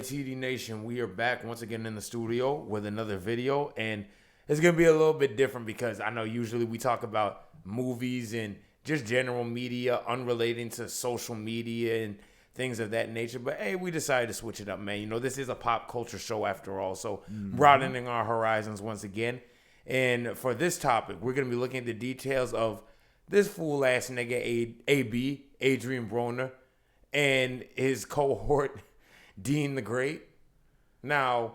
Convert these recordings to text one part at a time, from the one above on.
TD Nation, we are back once again in the studio with another video, and it's gonna be a little bit different because I know usually we talk about movies and just general media unrelating to social media and things of that nature, but hey, we decided to switch it up, man. You know, this is a pop culture show after all, so broadening our horizons once again. And for this topic, we're gonna be looking at the details of this fool ass nigga AB, Adrien Broner, and his cohort Dean the Great. Now,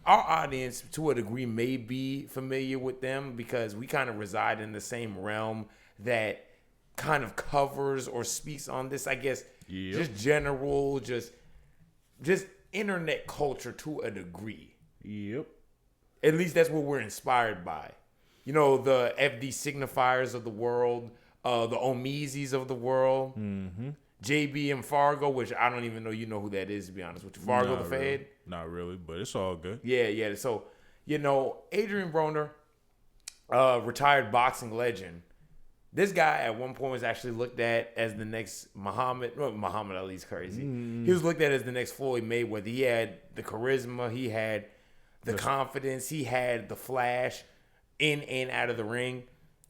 our audience, to a degree, may be familiar with them because we kind of reside in the same realm that kind of covers or speaks on this, I guess, just general, just internet culture to a degree. Yep. At least that's what we're inspired by. You know, the FD signifiers of the world, the Omezis of the world. Mm-hmm. JB and Fargo, which I don't even know you know who that is, to be honest with you. Fargo Not the really. Fed? Not really, but it's all good. Yeah. So, you know, Adrien Broner, retired boxing legend. This guy at one point was actually looked at as the next Muhammad. Well, Muhammad Ali's crazy. He was looked at as the next Floyd Mayweather. He had the charisma. He had the confidence. He had the flash in and out of the ring.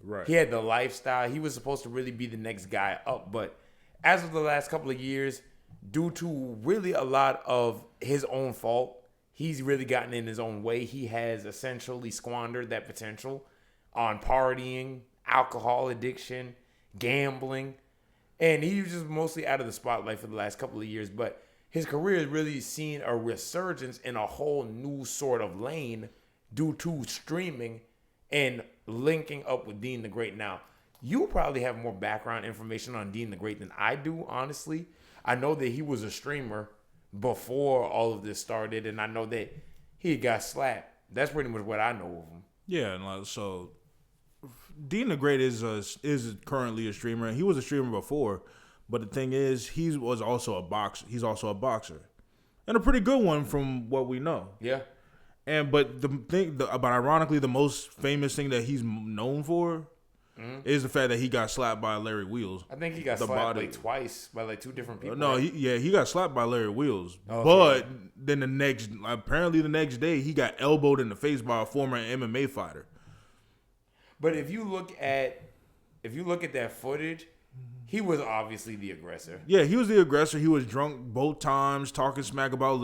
Right. He had the lifestyle. He was supposed to really be the next guy up, but as of the last couple of years, due to really a lot of his own fault, he's really gotten in his own way. He has essentially squandered that potential on partying, alcohol addiction, gambling, and he was just mostly out of the spotlight for the last couple of years. But his career has really seen a resurgence in a whole new sort of lane due to streaming and linking up with Dean the Great. Now, you probably have more background information on Dean the Great than I do, honestly. I know that he was a streamer before all of this started, and I know that he got slapped. That's pretty much what I know of him. Yeah, and so Dean the Great is currently a streamer. He was a streamer before, but the thing is, he was also a boxer. He's also a boxer, and a pretty good one from what we know. Yeah. But ironically, the most famous thing that he's known for is the fact that he got slapped by Larry Wheels. I think he got slapped like twice by like two different people. No, right? he got slapped by Larry Wheels. Okay. But then the next day, he got elbowed in the face by a former MMA fighter. But if you look at that footage, he was obviously the aggressor. Yeah, he was the aggressor. He was drunk both times, talking smack about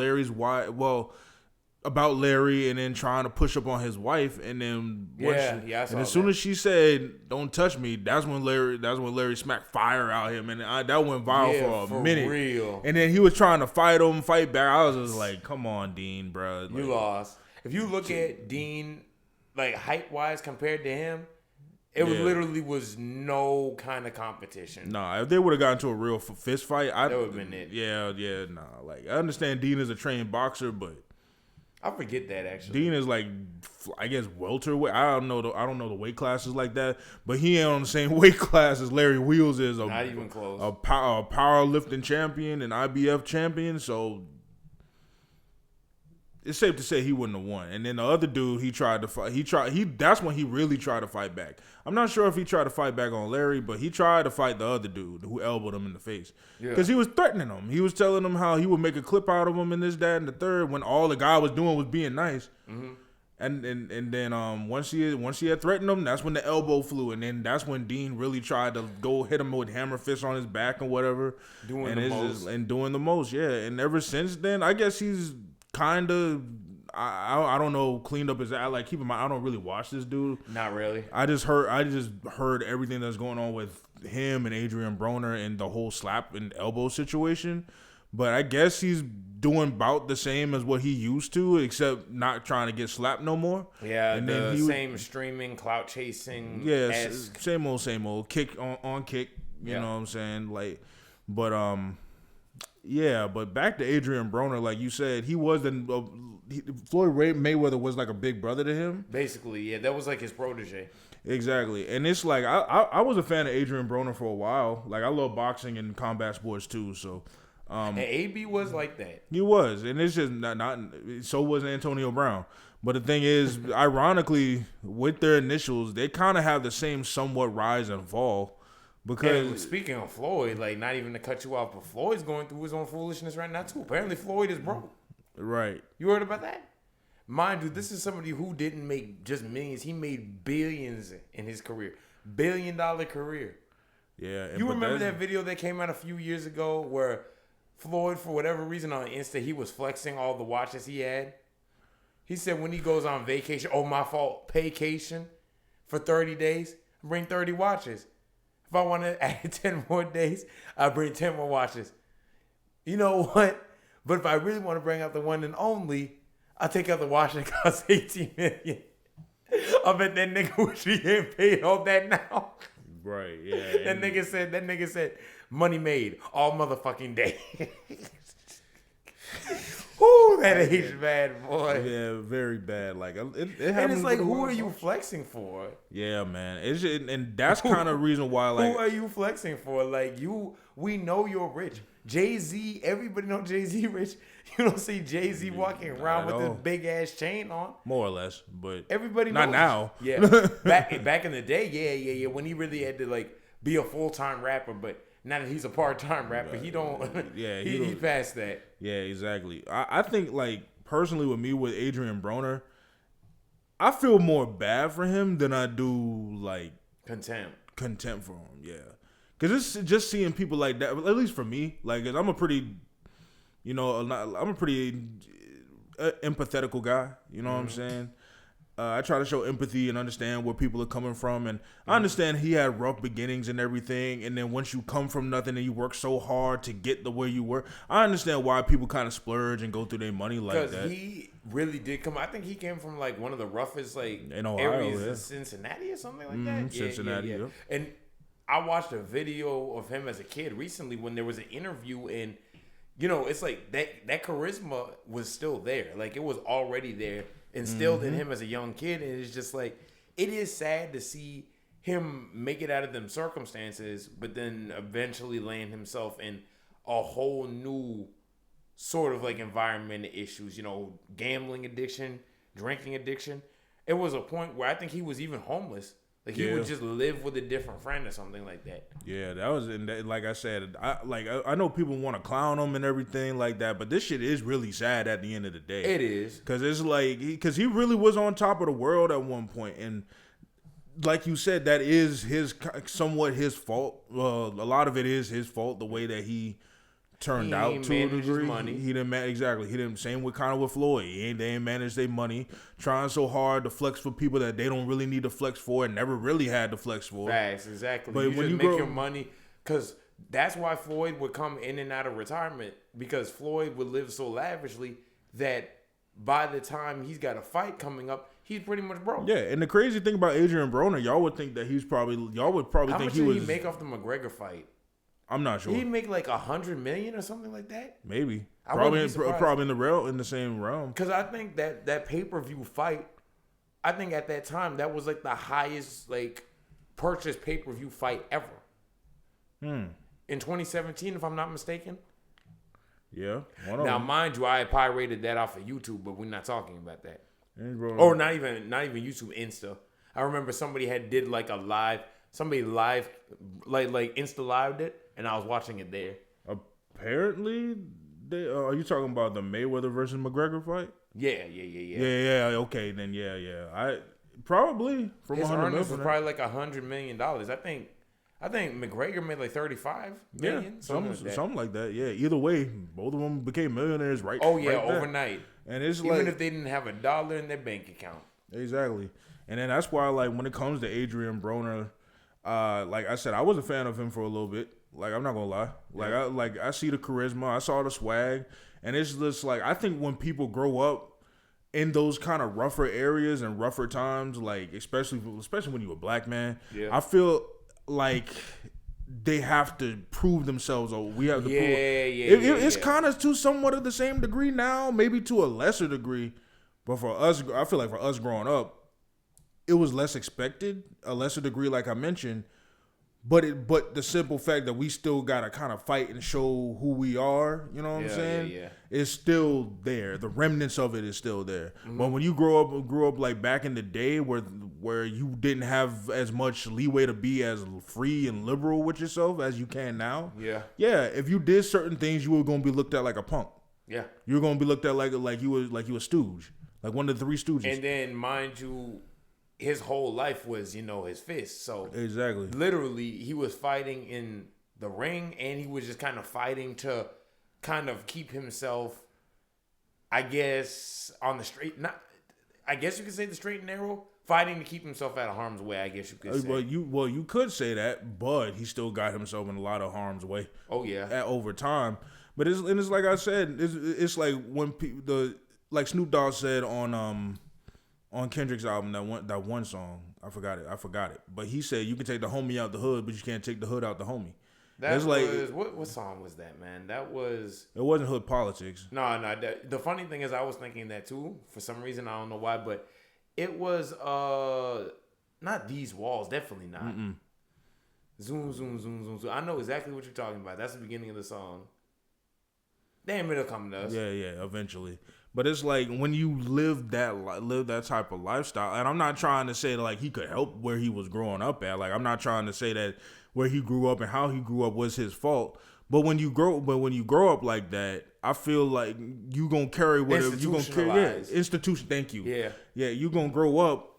about Larry, and then trying to push up on his wife, and then as soon as she said "Don't touch me," that's when Larry smacked fire out him, and that went viral for a minute. Real. And then he was trying to fight back. I was just like, "Come on, Dean, bro." You lost. If you look at Dean, like height wise compared to him, it literally was no kind of competition. Nah, if they would have gotten to a real fist fight, that would have been it. Yeah, nah. Like, I understand Dean is a trained boxer, but I forget that actually. Dean is like, I guess, welterweight. I don't know the weight classes like that, but he ain't on the same weight class as Larry Wheels is. Not even close. A powerlifting champion, an IBF champion. So it's safe to say he wouldn't have won. And then the other dude, he tried to fight. That's when he really tried to fight back. I'm not sure if he tried to fight back on Larry, but he tried to fight the other dude who elbowed him in the face. Because he was threatening him. He was telling him how he would make a clip out of him and this, that, and the third, when all the guy was doing was being nice. Mm-hmm. And then once he had threatened him, that's when the elbow flew, and then that's when Dean really tried to go hit him with hammer fists on his back and whatever. Doing the most, yeah. And ever since then, I guess he's kind of, I don't know, cleaned up his act. Like, keep in mind, I don't really watch this dude. Not really. I just heard everything that's going on with him and Adrien Broner and the whole slap and elbow situation. But I guess he's doing about the same as what he used to, except not trying to get slapped no more. Yeah, and the same streaming, clout chasing. Yeah, same old kick on kick. You know what I'm saying? Like, but yeah, but back to Adrien Broner, like you said, he was Floyd Mayweather was like a big brother to him. Basically, yeah, that was like his protege. Exactly, and it's like I was a fan of Adrien Broner for a while. Like, I love boxing and combat sports too, so. And AB was like that. He was, and it's just not. So was Antonio Brown. But the thing is, ironically, with their initials, they kind of have the same somewhat rise and fall. Because speaking of Floyd, like, not even to cut you off, but Floyd's going through his own foolishness right now too. Apparently, Floyd is broke. Right. You heard about that? Mind you, this is somebody who didn't make just millions. He made billions in his career. $1 billion career. Yeah. You remember that video that came out a few years ago where Floyd, for whatever reason on Insta, he was flexing all the watches he had? He said when he goes on vacation, oh, my fault, vacation for 30 days, bring 30 watches. If I want to add 10 more days, I bring 10 more watches. You know what? But if I really want to bring out the one and only, I'll take out the watch that costs $18 million. I bet that nigga wish he ain't paid all that now. Right, yeah. That nigga said, money made all motherfucking day. Whoo, that age bad, boy. Yeah, very bad. Like it and it's like, who are you flexing for? Yeah, man. It's just, and that's kind of reason why. Like, who are you flexing for? Like we know you're rich. Jay-Z, everybody know Jay-Z rich. You don't see Jay-Z walking around with this big ass chain on. More or less, but everybody not knows. now. Yeah, back in the day, yeah. When he really had to like be a full-time rapper, but now that he's a part-time rapper, he don't. Yeah, he passed that. Yeah, exactly. I think like personally with me with Adrien Broner, I feel more bad for him than I do like contempt for him. Yeah, because it's just seeing people like that. At least for me, like 'cause I'm a pretty, I'm a pretty empathetical guy. You know what I'm saying? I try to show empathy and understand where people are coming from. And I understand he had rough beginnings and everything. And then once you come from nothing and you work so hard to get the where you were, I understand why people kind of splurge and go through their money like that. Because he really did come. I think he came from like one of the roughest like in Ohio, areas in Cincinnati or something like that. Cincinnati, yeah. And I watched a video of him as a kid recently when there was an interview, and it's like that charisma was still there. Like it was already there. Instilled in him as a young kid, and it's just like it is sad to see him make it out of them circumstances, but then eventually land himself in a whole new sort of like environment issues, gambling addiction, drinking addiction. It was a point where I think he was even homeless. Like he would just live with a different friend or something like that. Yeah, that was like I said. I know people want to clown him and everything like that, but this shit is really sad at the end of the day. It is because it's like because he really was on top of the world at one point, and like you said, that is somewhat his fault. A lot of it is his fault. The way that he turned out to a degree. He didn't exactly. He didn't. Same with kind of with Floyd. They ain't manage their money, trying so hard to flex for people that they don't really need to flex for and never really had to flex for. Facts, exactly. But when you make your money, because that's why Floyd would come in and out of retirement, because Floyd would live so lavishly that by the time he's got a fight coming up, he's pretty much broke. Yeah, and the crazy thing about Adrien Broner, y'all would think that y'all would probably How think much he was. Did he make off the McGregor fight? I'm not sure. He'd make like $100 million or something like that. Maybe. Probably in the same realm. Because I think that pay-per-view fight, I think at that time that was like the highest like purchase pay-per-view fight ever. In 2017, if I'm not mistaken. Yeah. Now, mind you, I pirated that off of YouTube, but we're not talking about that. Or not even YouTube, Insta. I remember somebody did like a live. Somebody live, like Insta lived it, and I was watching it there. Apparently, are you talking about the Mayweather versus McGregor fight? Yeah. Okay, then yeah. I probably from his earnings was probably like $100 million. I think McGregor made like 35 million. Something like that. Yeah. Either way, both of them became millionaires, right? Oh yeah, right overnight. And it's even if they didn't have $1 in their bank account. Exactly. And then that's why, like, when it comes to Adrien Broner. Like I said, I was a fan of him for a little bit. Like I'm not gonna lie. I see the charisma, I saw the swag, and it's just like I think when people grow up in those kind of rougher areas and rougher times, like especially when you're a black man, I feel like they have to prove themselves. Or we have to prove. It's kind of to somewhat of the same degree now, maybe to a lesser degree, but for us, I feel like for us growing up, it was less expected, a lesser degree, like I mentioned, but the simple fact that we still gotta kind of fight and show who we are, you know what I'm saying? Yeah. It's still there. The remnants of it is still there. But when you grew up like back in the day, where you didn't have as much leeway to be as free and liberal with yourself as you can now. Yeah. If you did certain things, you were gonna be looked at like a punk. Yeah. You're gonna be looked at like you a stooge, like one of the three stooges. And then, mind you, his whole life was, his fist. So exactly, literally, he was fighting in the ring, and he was just kind of fighting to kind of keep himself, I guess, on the straight. Not, I guess you could say the straight and narrow. Fighting to keep himself out of harm's way, I guess you could say. Well, you could say that, but he still got himself in a lot of harm's way. Oh yeah, over time. But it's like I said, it's like when like Snoop Dogg said on Kendrick's album, that one song, I forgot it. But he said you can take the homie out the hood, but you can't take the hood out the homie. That was like, what song was that, man? It wasn't Hood Politics. No. The funny thing is, I was thinking that too. For some reason, I don't know why, but it was not These Walls. Definitely not. Mm-mm. Zoom, zoom, zoom, zoom, zoom. I know exactly what you're talking about. That's the beginning of the song. Damn, it'll come to us. Yeah, eventually. But it's like when you live that type of lifestyle, and I'm not trying to say like he could help where he was growing up at. Like I'm not trying to say that where he grew up and how he grew up was his fault. But when you grow up like that, I feel like you gonna carry whatever you gonna carry. Yeah, institution. Thank you. Yeah. You gonna grow up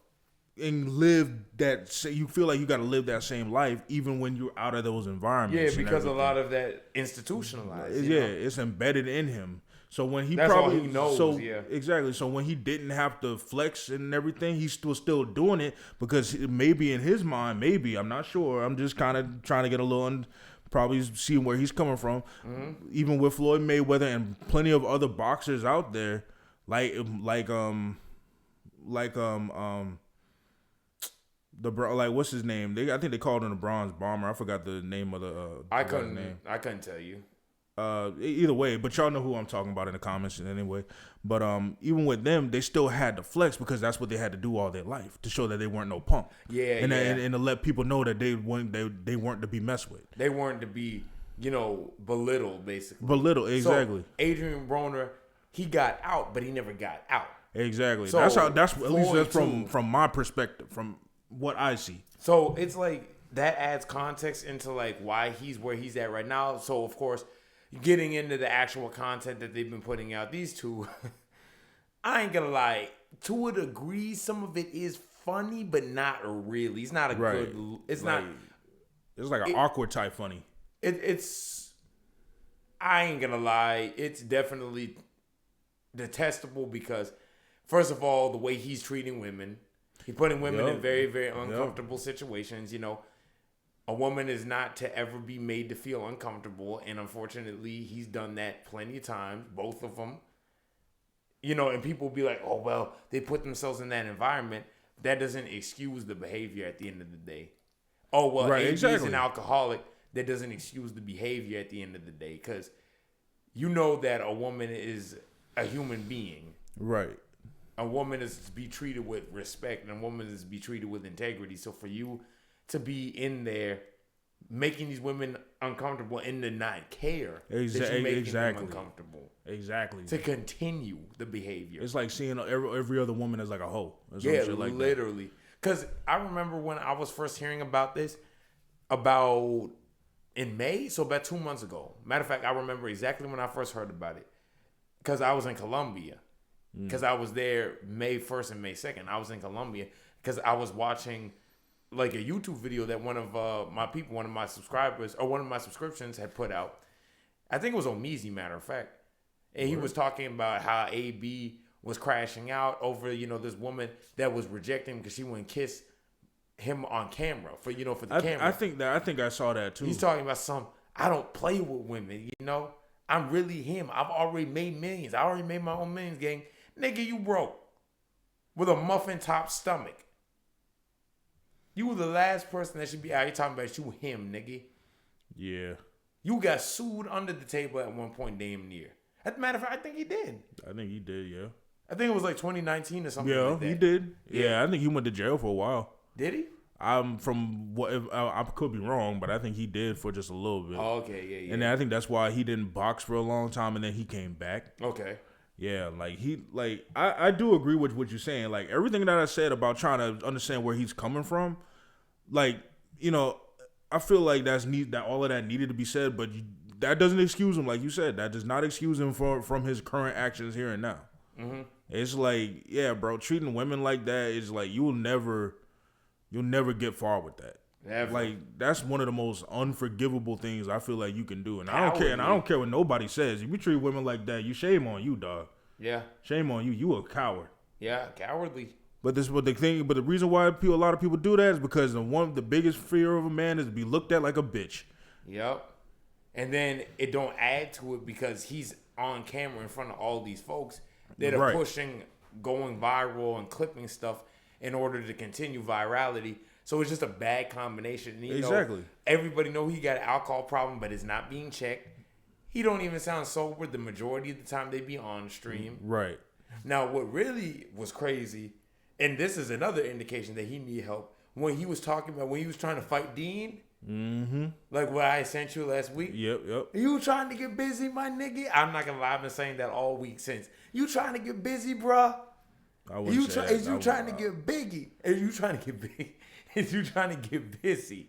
and live that. You feel like you got to live that same life even when you're out of those environments. Yeah, because a lot of that institutionalized. It's embedded in him. So when that's probably all he knows. So exactly. So when he didn't have to flex and everything, he's still doing it because maybe in his mind, I'm not sure. I'm just kind of trying to get a little. Probably seeing where he's coming from, even with Floyd Mayweather and plenty of other boxers out there, like what's his name? I think they called him the Bronze Bomber. I forgot the name of the. I couldn't tell you. Either way, but y'all know who I'm talking about in the comments anyway. But even with them, they still had to flex because that's what they had to do all their life to show that they weren't no punk. And to let people know that they weren't to be messed with. They weren't to be, belittled basically. Belittled, exactly. So, Adrien Broner, he got out, but he never got out. Exactly. So that's at least that's from my perspective, from what I see. So it's like that adds context into like why he's where he's at right now. So of course, getting into the actual content that they've been putting out, these two, I ain't gonna lie, to a degree, some of it is funny, but not really. It's not a good. It's like, not. It's like an awkward type funny. It's. I ain't gonna lie. It's definitely detestable because, first of all, the way he's treating women, he's putting women in very, very uncomfortable situations. A woman is not to ever be made to feel uncomfortable, and unfortunately, he's done that plenty of times, both of them. And people be like, oh, well, they put themselves in that environment. That doesn't excuse the behavior at the end of the day. Oh, well, he's an alcoholic. That doesn't excuse the behavior at the end of the day, because that a woman is a human being. Right. A woman is to be treated with respect, and a woman is to be treated with integrity. So for you to be in there making these women uncomfortable and to not care that you're making them uncomfortable. Exactly. To continue the behavior. It's like seeing every other woman as like a hoe. Literally. Because I remember when I was first hearing about this, about in May, so about 2 months ago. Matter of fact, I remember exactly when I first heard about it. Because I was in Colombia. Because I was there May 1st and May 2nd. I was in Colombia because I was watching like a YouTube video that one of my subscribers or one of my subscriptions had put out. I think it was Omizi, matter of fact. And he was talking about how AB was crashing out over, this woman that was rejecting him because she wouldn't kiss him on camera for the camera. I think I saw that too. He's talking about I don't play with women, I'm really him. I've already made millions. I already made my own millions, gang. Nigga, you broke with a muffin top stomach. You were the last person that should be out here talking about you him, nigga. Yeah. You got sued under the table at one point, damn near. As a matter of fact, I think he did. Yeah. I think it was like 2019 or something like that. Yeah, he did. Yeah, I think he went to jail for a while. Did he? I could be wrong, but I think he did for just a little bit. Oh, okay, yeah. And then I think that's why he didn't box for a long time, and then he came back. Okay. Yeah, I do agree with what you're saying. Like everything that I said about trying to understand where he's coming from, I feel like that all of that needed to be said. But that doesn't excuse him, like you said. That does not excuse him from his current actions here and now. Mm-hmm. It's like, yeah, bro, treating women like that is like you'll never get far with that. Never. Like that's one of the most unforgivable things I feel like you can do, and I don't care. And I don't care what nobody says. If you treat women like that, you shame on you, dog. Yeah, shame on you. You a coward. Yeah, cowardly. But the reason why a lot of people do that is because the biggest fear of a man is to be looked at like a bitch. Yep. And then it don't add to it because he's on camera in front of all these folks that are pushing, going viral and clipping stuff in order to continue virality. So it's just a bad combination. And exactly. Everybody know he got an alcohol problem, but it's not being checked. He don't even sound sober the majority of the time they be on stream. Right. Now, what really was crazy, and this is another indication that he need help, when he was talking about when he was trying to fight Dean, like what I sent you last week. Yep. You trying to get busy, my nigga? I'm not gonna lie, I've been saying that all week since. You trying to get busy, bruh? Is you trying to get biggie? Is you trying to get big? Is you trying to get busy?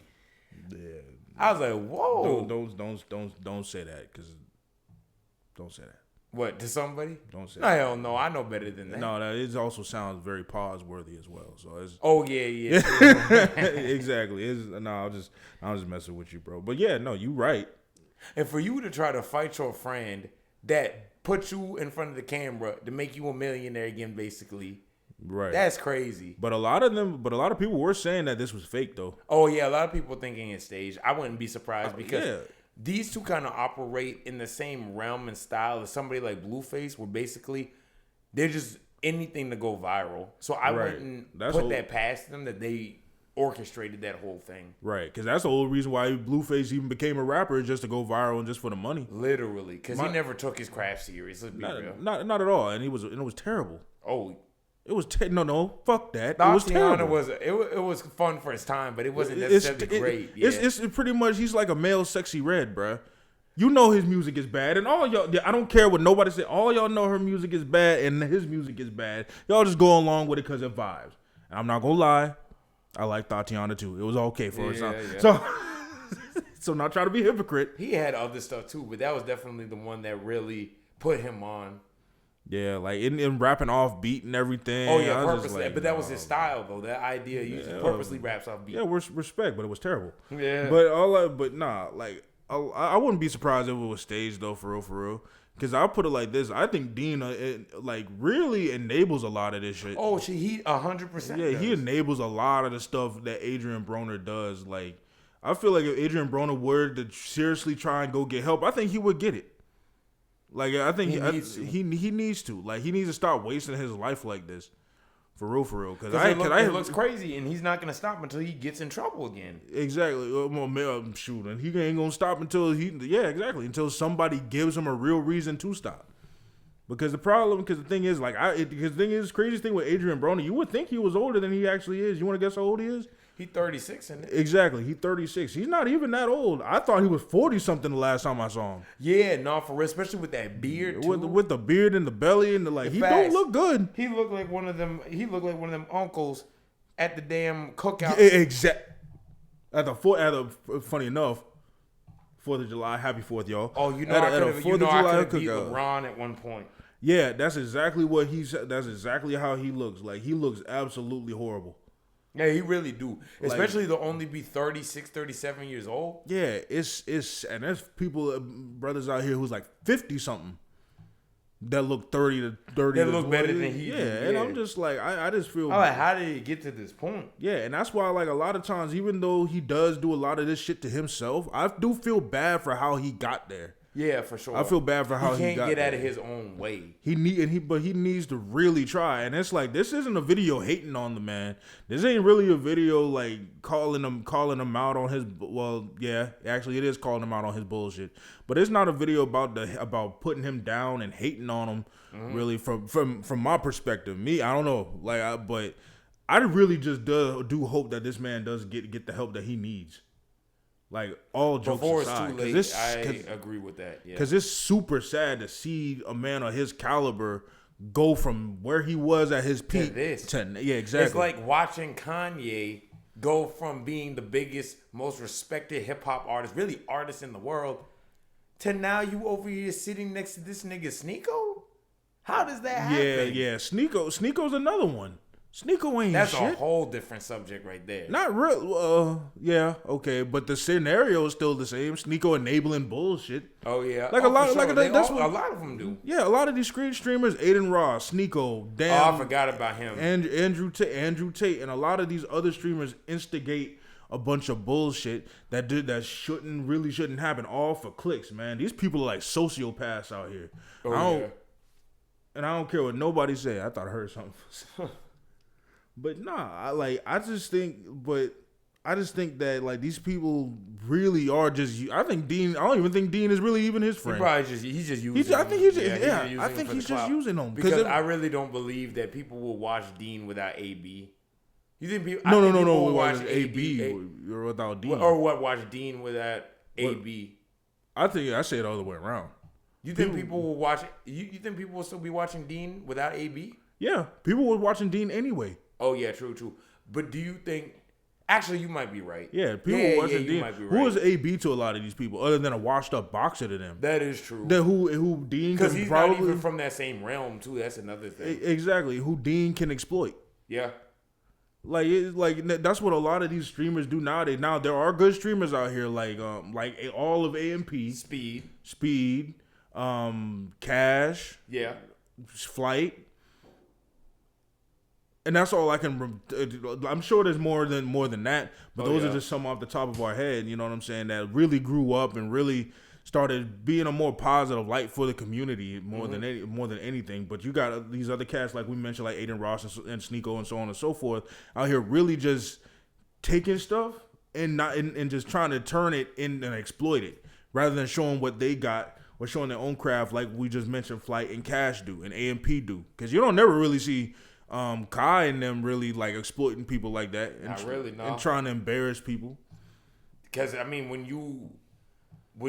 Yeah. I was like, whoa. Don't say that, because don't say that. What, to somebody? Don't say that. Hell no, I know better than that. No, it also sounds very pause worthy as well. So it's yeah. Exactly. I'm just messing with you, bro. But yeah, no, you right. And for you to try to fight your friend that put you in front of the camera to make you a millionaire again, basically. Right. That's crazy. But a lot of people were saying that this was fake though. Oh yeah, a lot of people thinking it's staged. I wouldn't be surprised because these two kind of operate in the same realm and style as somebody like Blueface, where basically they're just anything to go viral. So I wouldn't put that past them that they orchestrated that whole thing. Right, because that's the whole reason why Blueface even became a rapper, is just to go viral and just for the money. Literally, because he never took his craft serious. Let's be real. Not at all, and it was terrible. Oh. It was no, fuck that. It was terrible. It was fun for his time, but it wasn't necessarily great. Yeah. It's pretty much he's like a male Sexy Red, bruh. You know his music is bad, and all y'all, I don't care what nobody say. All y'all know her music is bad, and his music is bad. Y'all just go along with it because it vibes. And I'm not gonna lie, I like Tatiana too. It was okay for her time. Yeah. So not trying to be a hypocrite. He had other stuff too, but that was definitely the one that really put him on. Yeah, like in rapping off beat and everything. Oh yeah, purposely. Like, but that was his style though. That idea, he purposely raps off beat. Yeah, respect, but it was terrible. Yeah. But I wouldn't be surprised if it was staged though, for real. Because I'll put it like this: I think Dean really enables a lot of this shit. Oh, he 100%. Yeah, he enables a lot of the stuff that Adrien Broner does. Like, I feel like if Adrien Broner were to seriously try and go get help, I think he would get it. Like, I think he needs to. Like, he needs to stop wasting his life like this. For real. Because it looks crazy, and he's not going to stop until he gets in trouble again. Exactly. Shoot, and he ain't going to stop until until somebody gives him a real reason to stop. Because the thing is, craziest thing with Adrien Broner, you would think he was older than he actually is. You want to guess how old he is? He's 36, isn't it? Exactly. He's 36. He's not even that old. I thought he was 40-something the last time I saw him. Yeah, no, for real. Especially with that beard, too. With the beard and the belly and he don't look good. He looked like one of them uncles at the damn cookout. Exactly. Funny enough, 4th of July. Happy 4th, y'all. Oh, I could have beat LeBron at one point. Yeah, that's exactly what that's exactly how he looks. Like, he looks absolutely horrible. Yeah, he really do. Especially to only be 36, 37 years old. Yeah, and there's people, brothers out here who's like 50-something that look 30 to 30. That look better than he. Yeah, and I'm just like, I just feel. I'm like, how did he get to this point? Yeah, and that's why, like, a lot of times, even though he does do a lot of this shit to himself, I do feel bad for how he got there. Yeah, for sure. I feel bad for how he can't get out of his own way. But he needs to really try. And it's like, this isn't a video hating on the man. This ain't really a video like calling him out on his. Well, yeah, actually, it is calling him out on his bullshit. But it's not a video about putting him down and hating on him. Mm-hmm. Really, from my perspective, I don't know. But I really just do hope that this man does get the help that he needs. Like, all jokes before aside, it's too late, I agree with that. Because it's super sad to see a man of his caliber go from where he was at his peak to yeah, exactly. It's like watching Kanye go from being the biggest, most respected hip hop artist, really artist in the world, to now you over here sitting next to this nigga Sneeko? How does that happen? Yeah. Sneeko's another one. Sneeko ain't That's shit. a whole different subject right there. Not real. Yeah, okay, but the scenario is still the same. Sneeko enabling bullshit. Oh yeah, like a lot, sure. That's what a lot of them do. Yeah, a lot of these screen streamers, Aiden Ross, Sneeko, damn. Oh, I forgot about him. Andrew Tate, and a lot of these other streamers instigate a bunch of bullshit that shouldn't happen, all for clicks, man. These people are like sociopaths out here. Oh, and I don't care what nobody say. I thought I heard something. But nah, I just think that like these people really are just. I don't even think Dean is really even his friend. He's just using. I think he's just using them because I really don't believe that people will watch Dean without AB. You think people? No. Will watch AB or without Dean, or what? Watch Dean without AB. I think I say it all the way around. You think people will watch? You think people will still be watching Dean without AB? Yeah, people were watching Dean anyway. Oh yeah, true. But do you think? Actually, you might be right. Yeah, people were watching Dean. Who is AB to a lot of these people, other than a washed-up boxer to them? That is true. Who Dean because he's probably not even from that same realm too. That's another thing. Exactly, who Dean can exploit. Yeah. Like that's what a lot of these streamers do nowadays. Now there are good streamers out here, like all of AMP, Speed, Cash, yeah, Flight. And that's all I can. I'm sure there's more than that, but those are just some off the top of our head. You know what I'm saying? That really grew up and really started being a more positive light for the community more than anything. But you got these other cats like we mentioned, like Aiden Ross and Sneeko and so on and so forth, out here really just taking stuff and just trying to turn it in and exploit it rather than showing what they got or showing their own craft, like we just mentioned, Flight and Cash do and AMP do, because you don't never really see. Kai and them really like exploiting people like that and trying to embarrass people. Because I mean, when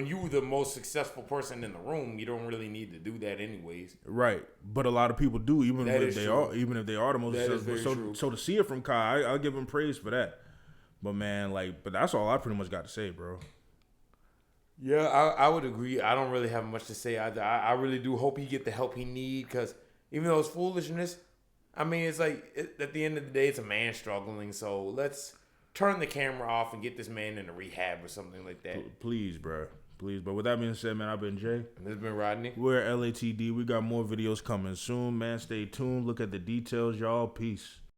you the most successful person in the room, you don't really need to do that anyways. Right, but a lot of people do, even if they are the most successful. So to see it from Kai, I'll give him praise for that. But man, but that's all I pretty much got to say, bro. Yeah, I would agree. I don't really have much to say either. I really do hope he get the help he need, because even though it's foolishness. I mean, it's like, at the end of the day, it's a man struggling. So let's turn the camera off and get this man into rehab or something like that. Please, bro. Please. But with that being said, man, I've been Jay. And this has been Rodney. We're LATD. We got more videos coming soon, man. Stay tuned. Look at the details, y'all. Peace.